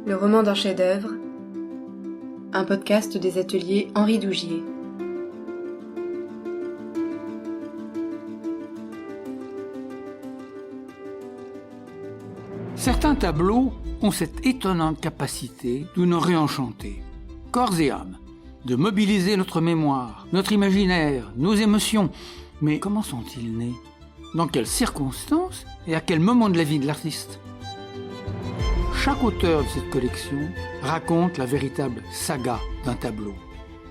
Le roman d'un chef-d'œuvre, un podcast des ateliers Henri Dougier. Certains tableaux ont cette étonnante capacité de nous réenchanter, corps et âme, de mobiliser notre mémoire, notre imaginaire, nos émotions. Mais comment sont-ils nés ? Dans quelles circonstances et à quel moment de la vie de l'artiste ? Chaque auteur de cette collection raconte la véritable saga d'un tableau,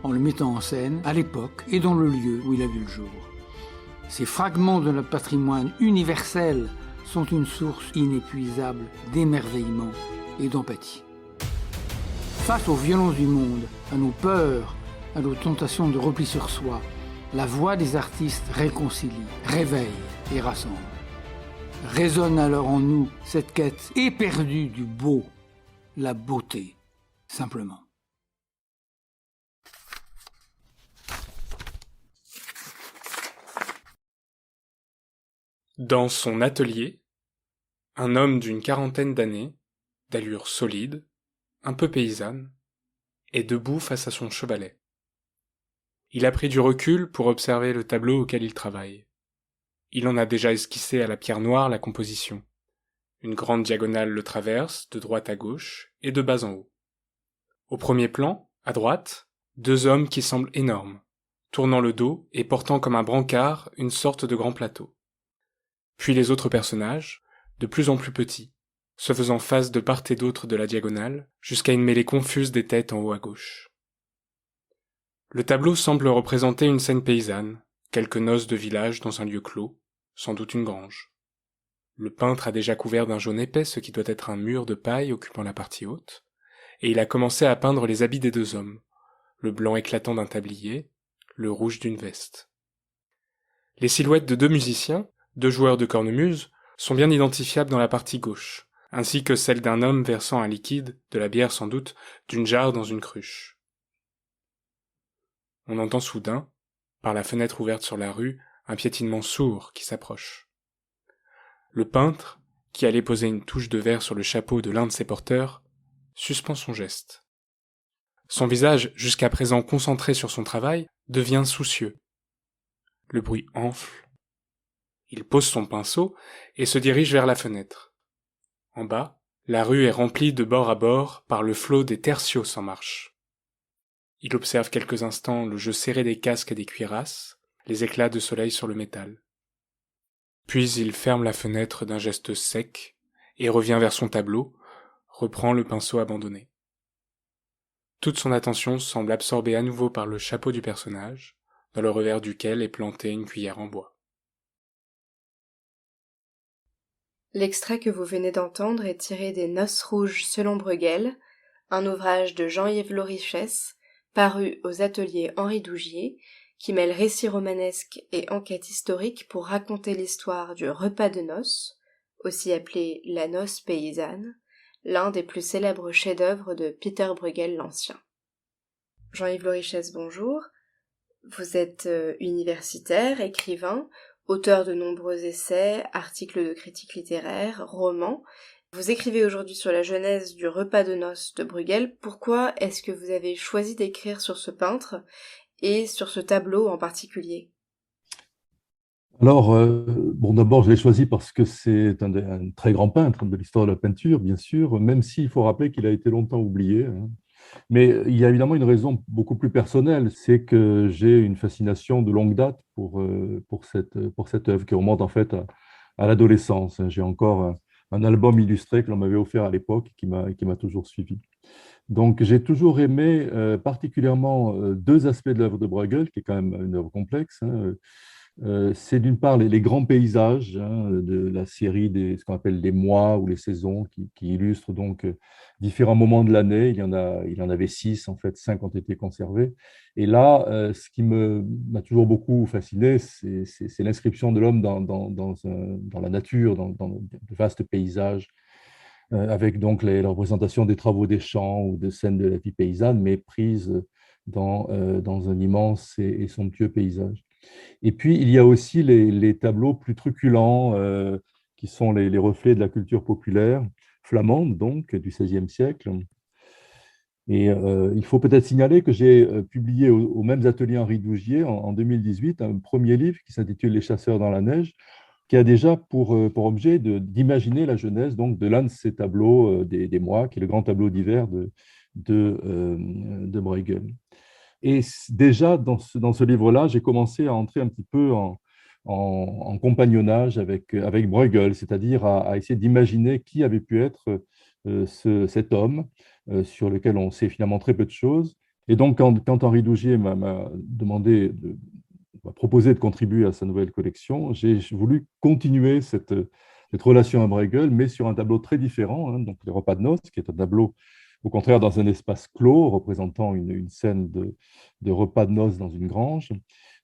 en le mettant en scène à l'époque et dans le lieu où il a vu le jour. Ces fragments de notre patrimoine universel sont une source inépuisable d'émerveillement et d'empathie. Face aux violences du monde, à nos peurs, à nos tentations de repli sur soi, la voix des artistes réconcilie, réveille et rassemble. Résonne alors en nous cette quête éperdue du beau, la beauté, simplement. Dans son atelier, un homme d'une quarantaine d'années, d'allure solide, un peu paysanne, est debout face à son chevalet. Il a pris du recul pour observer le tableau auquel il travaille. Il en a déjà esquissé à la pierre noire la composition. Une grande diagonale le traverse, de droite à gauche et de bas en haut. Au premier plan, à droite, deux hommes qui semblent énormes, tournant le dos et portant comme un brancard une sorte de grand plateau. Puis les autres personnages, de plus en plus petits, se faisant face de part et d'autre de la diagonale, jusqu'à une mêlée confuse des têtes en haut à gauche. Le tableau semble représenter une scène paysanne, quelques noces de village dans un lieu clos, sans doute une grange. Le peintre a déjà couvert d'un jaune épais ce qui doit être un mur de paille occupant la partie haute, et il a commencé à peindre les habits des deux hommes, le blanc éclatant d'un tablier, le rouge d'une veste. Les silhouettes de deux musiciens, deux joueurs de cornemuse, sont bien identifiables dans la partie gauche, ainsi que celle d'un homme versant un liquide, de la bière sans doute, d'une jarre dans une cruche. On entend soudain, par la fenêtre ouverte sur la rue, un piétinement sourd qui s'approche. Le peintre, qui allait poser une touche de verre sur le chapeau de l'un de ses porteurs, suspend son geste. Son visage, jusqu'à présent concentré sur son travail, devient soucieux. Le bruit enfle. Il pose son pinceau et se dirige vers la fenêtre. En bas, la rue est remplie de bord à bord par le flot des tertios en marche. Il observe quelques instants le jeu serré des casques et des cuirasses, les éclats de soleil sur le métal. Puis il ferme la fenêtre d'un geste sec et revient vers son tableau, reprend le pinceau abandonné. Toute son attention semble absorbée à nouveau par le chapeau du personnage, dans le revers duquel est plantée une cuillère en bois. L'extrait que vous venez d'entendre est tiré des Noces rouges selon Bruegel, un ouvrage de Jean-Yves Lorichès, paru aux ateliers Henri Dougier, qui mêle récit romanesque et enquête historique pour raconter l'histoire du repas de noces, aussi appelé la noce paysanne, l'un des plus célèbres chefs-d'œuvre de Peter Bruegel l'Ancien. Jean-Yves Lorichès, bonjour. Vous êtes universitaire, écrivain, auteur de nombreux essais, articles de critique littéraire, romans. Vous écrivez aujourd'hui sur la genèse du repas de noces de Bruegel. Pourquoi est-ce que vous avez choisi d'écrire sur ce peintre et sur ce tableau en particulier ? Alors, d'abord, je l'ai choisi parce que c'est un très grand peintre de l'histoire de la peinture, bien sûr, même s'il faut rappeler qu'il a été longtemps oublié, hein. Mais il y a évidemment une raison beaucoup plus personnelle, c'est que j'ai une fascination de longue date pour cette œuvre qui remonte en fait à l'adolescence. J'ai encore un album illustré que l'on m'avait offert à l'époque qui m'a toujours suivi. Donc, j'ai toujours aimé particulièrement deux aspects de l'œuvre de Bruegel, qui est quand même une œuvre complexe, hein. C'est d'une part les grands paysages, hein, de la série ce qu'on appelle les mois ou les saisons qui illustrent donc différents moments de l'année. Il y en avait 6, en fait, 5 ont été conservés. Et là, ce qui m'a toujours beaucoup fasciné, c'est l'inscription de l'homme dans la nature, dans de vastes paysages, avec donc la représentation des travaux des champs ou de scènes de la vie paysanne, mais prises dans un immense et somptueux paysage. Et puis, il y a aussi les tableaux plus truculents, qui sont les reflets de la culture populaire. flamande, donc, du XVIe siècle. Et il faut peut-être signaler que j'ai publié aux mêmes ateliers Henri Dougier en 2018 un premier livre qui s'intitule Les chasseurs dans la neige, qui a déjà pour objet d'imaginer la genèse donc, de l'un de ces tableaux des mois, qui est le grand tableau d'hiver de Bruegel. Et déjà, dans ce livre-là, j'ai commencé à entrer un petit peu en compagnonnage avec Bruegel, c'est-à-dire à essayer d'imaginer qui avait pu être cet homme sur lequel on sait finalement très peu de choses. Et donc, quand Henri Dougier m'a demandé, m'a proposé de contribuer à sa nouvelle collection, j'ai voulu continuer cette relation à Bruegel, mais sur un tableau très différent, hein, donc les repas de noces, qui est un tableau au contraire dans un espace clos représentant une scène de repas de noces dans une grange.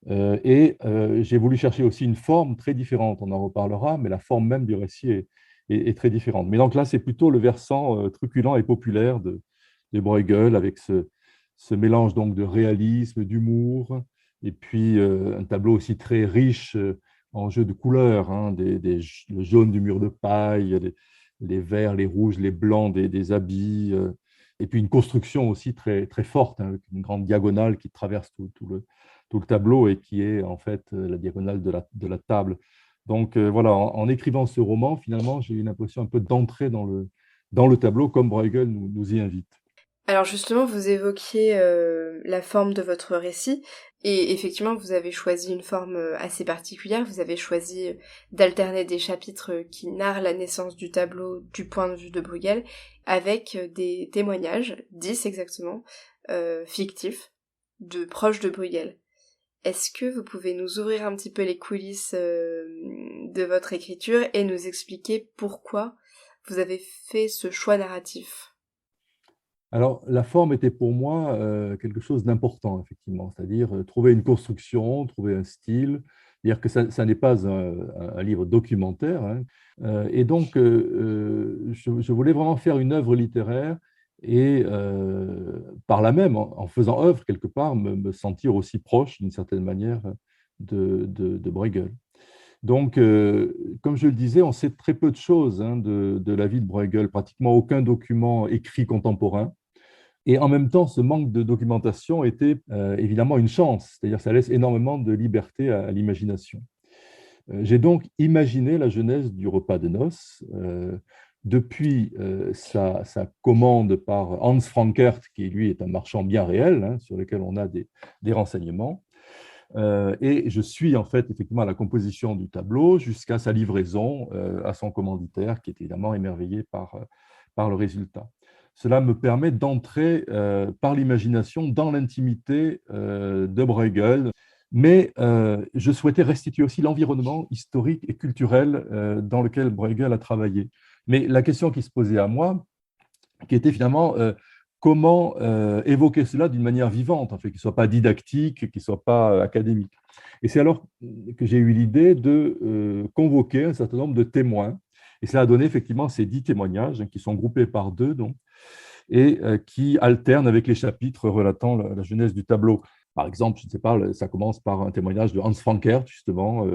J'ai voulu chercher aussi une forme très différente, on en reparlera, mais la forme même du récit est très différente. Mais donc là, c'est plutôt le versant truculent et populaire de Bruegel, avec ce mélange donc de réalisme, d'humour, et puis un tableau aussi très riche en jeu de couleurs, hein, le jaune du mur de paille, les verts, les rouges, les blancs des habits, et puis une construction aussi très, très forte, hein, avec une grande diagonale qui traverse tout le tableau et qui est en fait la diagonale de la table. Donc voilà, en écrivant ce roman, finalement, j'ai eu l'impression un peu d'entrer dans le tableau comme Bruegel nous y invite. Alors justement, vous évoquiez la forme de votre récit, et effectivement, vous avez choisi une forme assez particulière. Vous avez choisi d'alterner des chapitres qui narrent la naissance du tableau du point de vue de Bruegel, avec des témoignages, 10 exactement, fictifs, de proches de Bruegel. Est-ce que vous pouvez nous ouvrir un petit peu les coulisses de votre écriture et nous expliquer pourquoi vous avez fait ce choix narratif ? Alors, la forme était pour moi quelque chose d'important, effectivement, c'est-à-dire trouver une construction, trouver un style, dire que ça n'est pas un livre documentaire, hein. Et donc, je voulais vraiment faire une œuvre littéraire et par là même, en faisant œuvre quelque part, me sentir aussi proche, d'une certaine manière, de Bruegel. Donc, comme je le disais, on sait très peu de choses, hein, de la vie de Bruegel, pratiquement aucun document écrit contemporain. Et en même temps, ce manque de documentation était évidemment une chance, c'est-à-dire que ça laisse énormément de liberté à l'imagination. J'ai donc imaginé la genèse du repas de noces depuis sa commande par Hans Frankert, qui lui est un marchand bien réel, hein, sur lequel on a des renseignements. Et je suis en fait effectivement à la composition du tableau jusqu'à sa livraison à son commanditaire, qui est évidemment émerveillé par le résultat. Cela me permet d'entrer par l'imagination dans l'intimité de Bruegel, mais je souhaitais restituer aussi l'environnement historique et culturel dans lequel Bruegel a travaillé. Mais la question qui se posait à moi, qui était finalement comment évoquer cela d'une manière vivante, en fait, qui ne soit pas didactique, qui ne soit pas académique. Et c'est alors que j'ai eu l'idée de convoquer un certain nombre de témoins. Et cela a donné effectivement ces 10 témoignages, hein, qui sont groupés par deux, donc, et qui alternent avec les chapitres relatant la genèse du tableau. Par exemple, je ne sais pas, ça commence par un témoignage de Hans Frankert, justement.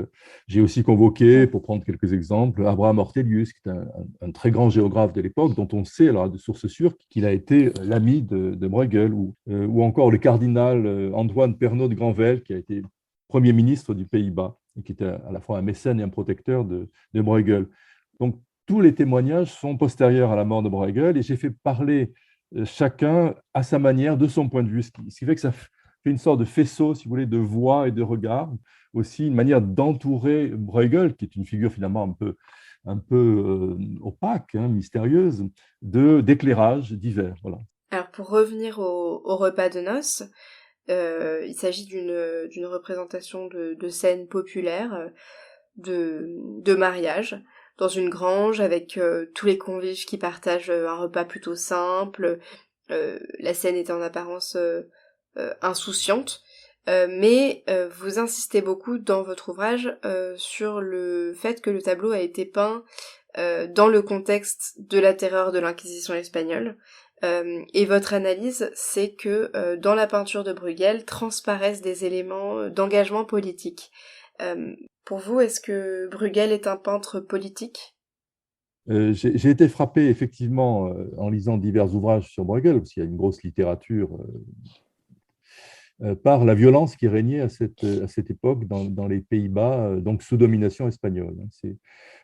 J'ai aussi convoqué, pour prendre quelques exemples, Abraham Ortelius, qui est un très grand géographe de l'époque, dont on sait, alors, de sources sûres, qu'il a été l'ami de Bruegel, ou encore le cardinal Antoine Pernaut de Granvelle, qui a été Premier ministre du Pays-Bas, et qui était à la fois un mécène et un protecteur de Bruegel. Donc, tous les témoignages sont postérieurs à la mort de Bruegel, et j'ai fait parler chacun à sa manière, de son point de vue, ce qui fait que ça fait une sorte de faisceau, si vous voulez, de voix et de regard, aussi une manière d'entourer Bruegel, qui est une figure finalement un peu opaque, hein, mystérieuse, d'éclairages divers. Voilà. Alors pour revenir au repas de noces, il s'agit d'une représentation de scène populaire de mariage dans une grange avec tous les convives qui partagent un repas plutôt simple. La scène est en apparence insouciante, mais vous insistez beaucoup dans votre ouvrage sur le fait que le tableau a été peint dans le contexte de la terreur de l'Inquisition espagnole. Et votre analyse, c'est que dans la peinture de Bruegel transparaissent des éléments d'engagement politique. Pour vous, est-ce que Bruegel est un peintre politique ? J'ai été frappé effectivement en lisant divers ouvrages sur Bruegel, parce qu'il y a une grosse littérature par la violence qui régnait à cette époque dans les Pays-Bas, donc sous domination espagnole.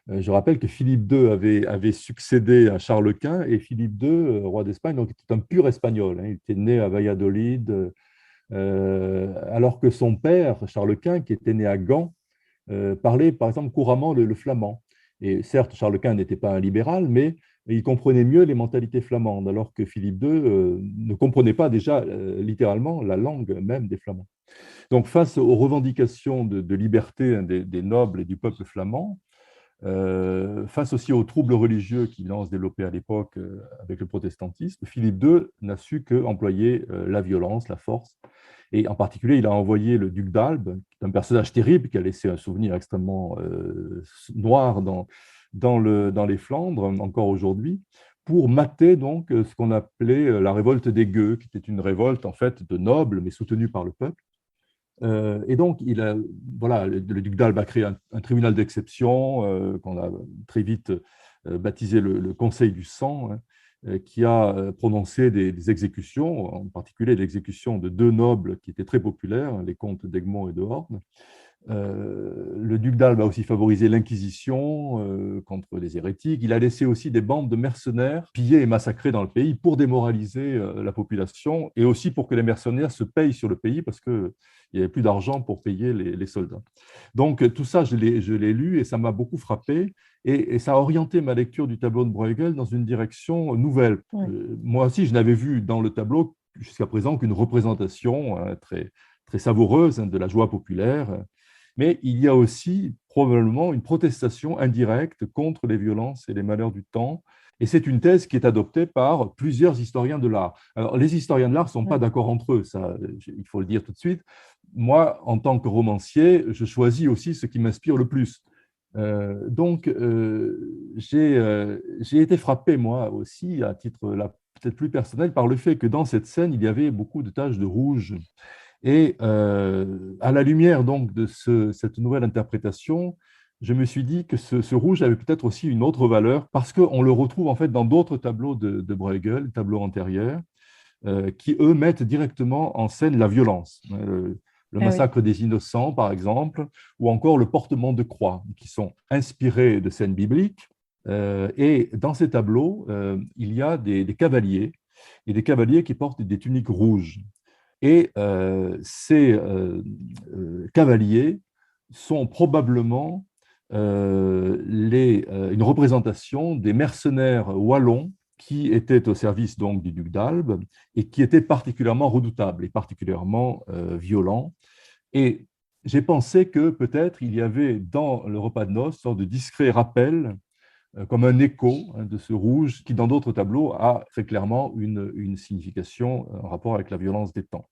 Je rappelle que Philippe II avait succédé à Charles Quint, et Philippe II, roi d'Espagne, donc était un pur espagnol. Il était né à Valladolid, alors que son père, Charles Quint, qui était né à Gand, parlait par exemple couramment le flamand. Et certes, Charles Quint n'était pas un libéral, mais il comprenait mieux les mentalités flamandes, alors que Philippe II ne comprenait pas déjà littéralement la langue même des Flamands. Donc face aux revendications de liberté, hein, des nobles et du peuple flamand, face aussi aux troubles religieux qui se développaient à l'époque avec le protestantisme, Philippe II n'a su qu'employer la violence, la force. Et en particulier, il a envoyé le duc d'Albe, un personnage terrible qui a laissé un souvenir extrêmement noir dans les Flandres, encore aujourd'hui, pour mater donc ce qu'on appelait la révolte des Gueux, qui était une révolte en fait de nobles, mais soutenue par le peuple. Et donc, voilà, le duc d'Albe a créé un tribunal d'exception qu'on a très vite baptisé le Conseil du sang, hein, qui a prononcé des exécutions, en particulier l'exécution de deux nobles qui étaient très populaires, hein, les comtes d'Egmont et de Horn. Le duc d'Albe a aussi favorisé l'Inquisition contre les hérétiques. Il a laissé aussi des bandes de mercenaires piller et massacrer dans le pays pour démoraliser la population, et aussi pour que les mercenaires se payent sur le pays, parce qu'il n'y avait plus d'argent pour payer les soldats. Donc tout ça, je l'ai lu et ça m'a beaucoup frappé, et ça a orienté ma lecture du tableau de Bruegel dans une direction nouvelle. Ouais. Moi aussi, je n'avais vu dans le tableau jusqu'à présent qu'une représentation très, très savoureuse de la joie populaire. Mais il y a aussi probablement une protestation indirecte contre les violences et les malheurs du temps. Et c'est une thèse qui est adoptée par plusieurs historiens de l'art. Alors, les historiens de l'art ne sont pas d'accord entre eux, ça, il faut le dire tout de suite. Moi, en tant que romancier, je choisis aussi ce qui m'inspire le plus. J'ai été frappé, moi aussi, à titre peut-être plus personnel, par le fait que dans cette scène, il y avait beaucoup de taches de rouge. Et à la lumière donc de cette nouvelle interprétation, je me suis dit que ce rouge avait peut-être aussi une autre valeur, parce qu'on le retrouve en fait dans d'autres tableaux de Bruegel, tableaux antérieurs, qui eux mettent directement en scène la violence. Le massacre des innocents, par exemple, ou encore le portement de croix, qui sont inspirés de scènes bibliques. Et dans ces tableaux, il y a des cavaliers, et des cavaliers qui portent des tuniques rouges. Et ces cavaliers sont probablement une représentation des mercenaires wallons qui étaient au service donc du duc d'Albe et qui étaient particulièrement redoutables et particulièrement violents. Et j'ai pensé que peut-être il y avait dans le repas de noces une sorte de discret rappel, comme un écho de ce rouge qui, dans d'autres tableaux, a très clairement une signification en rapport avec la violence des temps.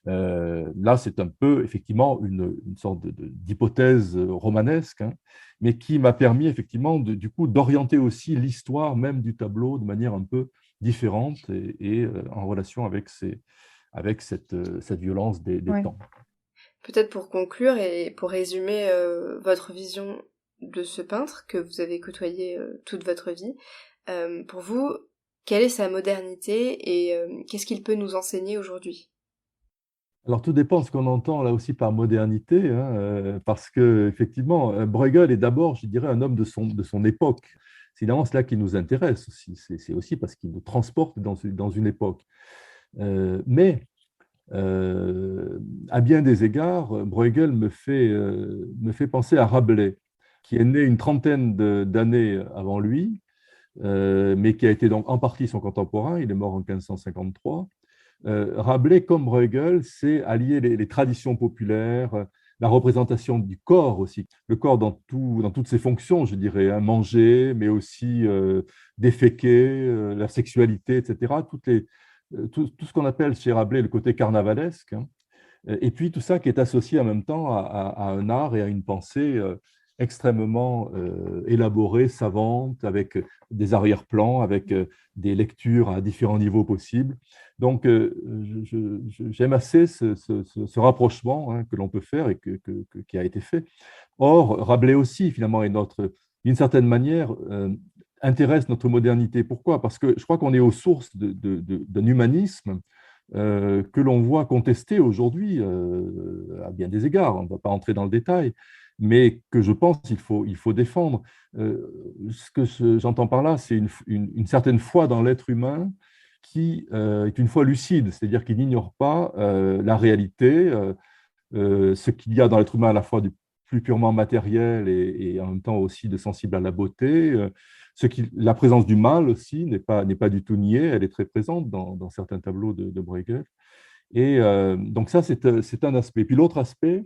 Là, c'est un peu, effectivement, une sorte d'hypothèse romanesque, hein, mais qui m'a permis, effectivement, du coup, d'orienter aussi l'histoire même du tableau de manière un peu différente et en relation avec cette violence des temps. Peut-être pour conclure et pour résumer votre vision de ce peintre que vous avez côtoyé toute votre vie, pour vous, quelle est sa modernité et qu'est-ce qu'il peut nous enseigner aujourd'hui ? Alors, tout dépend de ce qu'on entend là aussi par modernité, hein, parce qu'effectivement, Bruegel est d'abord, je dirais, un homme de son époque. C'est évidemment cela qui nous intéresse aussi. C'est aussi parce qu'il nous transporte dans une époque. Mais à bien des égards, Bruegel me fait penser à Rabelais, qui est né une trentaine d'années avant lui, mais qui a été donc en partie son contemporain. Il est mort en 1553. Rabelais, comme Bruegel, c'est allier les traditions populaires, la représentation du corps aussi, le corps dans toutes ses fonctions, je dirais, hein, manger, mais aussi déféquer, la sexualité, etc. Tout ce qu'on appelle chez Rabelais le côté carnavalesque, hein, et puis tout ça qui est associé en même temps à un art et à une pensée extrêmement élaborée, savante, avec des arrière-plans, avec des lectures à différents niveaux possibles. Donc, j'aime assez ce rapprochement, hein, que l'on peut faire et qui a été fait. Or, Rabelais aussi, finalement, est d'une certaine manière, intéresse notre modernité. Pourquoi? Parce que je crois qu'on est aux sources d'un humanisme que l'on voit contesté aujourd'hui à bien des égards. On ne va pas entrer dans le détail, mais que je pense qu'il faut défendre. Ce que j'entends par là, c'est une certaine foi dans l'être humain qui est une foi lucide, c'est-à-dire qui n'ignore pas la réalité, ce qu'il y a dans l'être humain à la fois du plus purement matériel et en même temps aussi de sensible à la beauté. La présence du mal aussi n'est pas du tout niée, elle est très présente dans certains tableaux de Bruegel. Et donc ça, c'est un aspect. Puis l'autre aspect,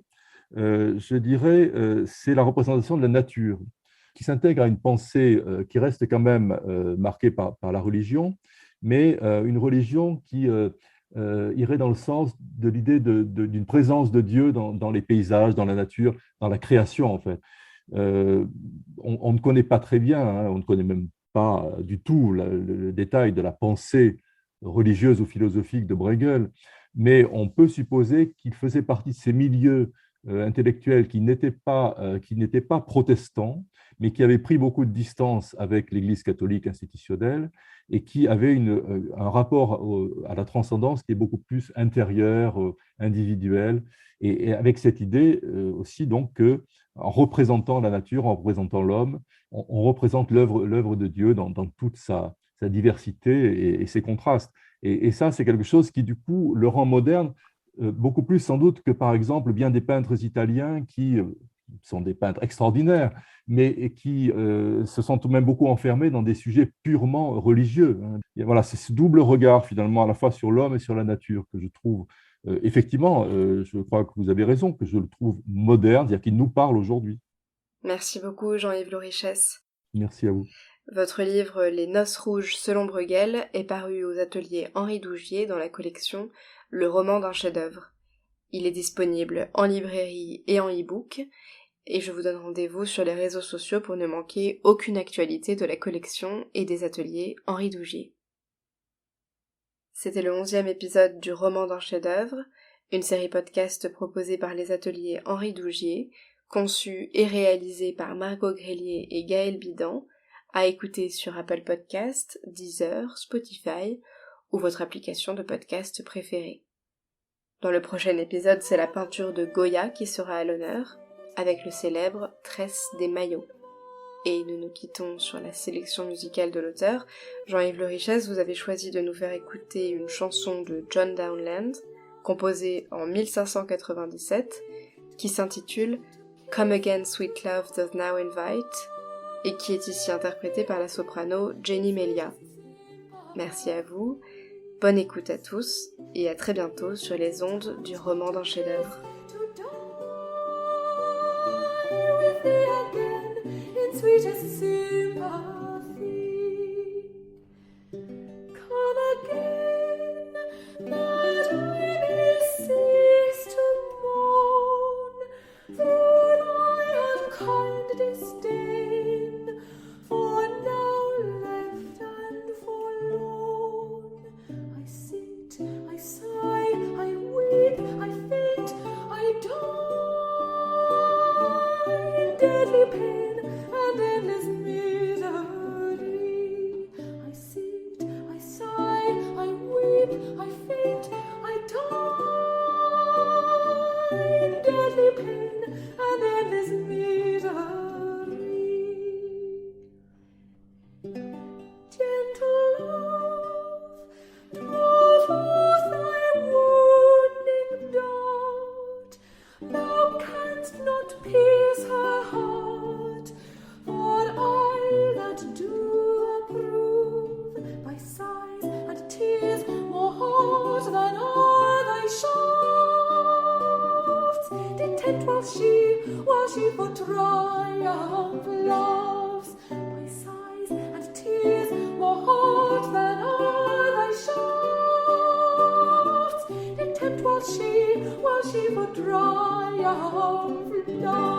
je dirais, c'est la représentation de la nature, qui s'intègre à une pensée qui reste quand même marquée par la religion, mais une religion qui irait dans le sens de l'idée d'une présence de Dieu dans les paysages, dans la nature, dans la création, en fait. On ne connaît pas très bien, hein, on ne connaît même pas du tout le détail de la pensée religieuse ou philosophique de Bruegel, mais on peut supposer qu'il faisait partie de ces milieux intellectuels qui n'étaient pas protestants, mais qui avaient pris beaucoup de distance avec l'Église catholique institutionnelle et qui avaient un rapport à la transcendance qui est beaucoup plus intérieur, individuel, et avec cette idée aussi donc que en représentant la nature, en représentant l'homme, on représente l'œuvre de Dieu dans toute sa diversité et ses contrastes. Et ça, c'est quelque chose qui, du coup, le rend moderne, beaucoup plus sans doute que, par exemple, bien des peintres italiens qui sont des peintres extraordinaires, mais qui se sont tout de même beaucoup enfermés dans des sujets purement religieux. Et voilà, c'est ce double regard, finalement, à la fois sur l'homme et sur la nature, que je trouve, effectivement, je crois que vous avez raison, que je le trouve moderne, c'est-à-dire qu'il nous parle aujourd'hui. Merci beaucoup, Jean-Yves Lorichesse. Merci à vous. Votre livre « Les Noces rouges selon Bruegel » est paru aux ateliers Henri Dougier dans la collection « Le roman d'un chef-d'œuvre ». Il est disponible en librairie et en e-book, et je vous donne rendez-vous sur les réseaux sociaux pour ne manquer aucune actualité de la collection et des ateliers Henri Dougier. C'était le 11e épisode du Roman d'un chef-d'œuvre, une série podcast proposée par les ateliers Henri Dougier, conçue et réalisée par Margot Grélier et Gaël Bidan, à écouter sur Apple Podcasts, Deezer, Spotify ou votre application de podcast préférée. Dans le prochain épisode, c'est la peinture de Goya qui sera à l'honneur, avec le célèbre Tresse des maillots. Et nous nous quittons sur la sélection musicale de l'auteur. Jean-Yves Lorichesse, vous avez choisi de nous faire écouter une chanson de John Downland, composée en 1597, qui s'intitule « Come Again Sweet Love Doth Now Invite » et qui est ici interprétée par la soprano Jenny Melia. Merci à vous, bonne écoute à tous, et à très bientôt sur les ondes du roman d'un chef-d'œuvre. Deadly pain and endless misery. I sit, I sigh, I weep, I faint, I die in deadly pain and endless misery. Gentle love, draw forth thy wounding dart. Thou canst not pierce her heart, for I that do approve thy sighs and tears more hot than are thy shafts. Detent was she for triumph loves, thy sighs and tears more hot than are thy shafts. Detent was she for triumph loves.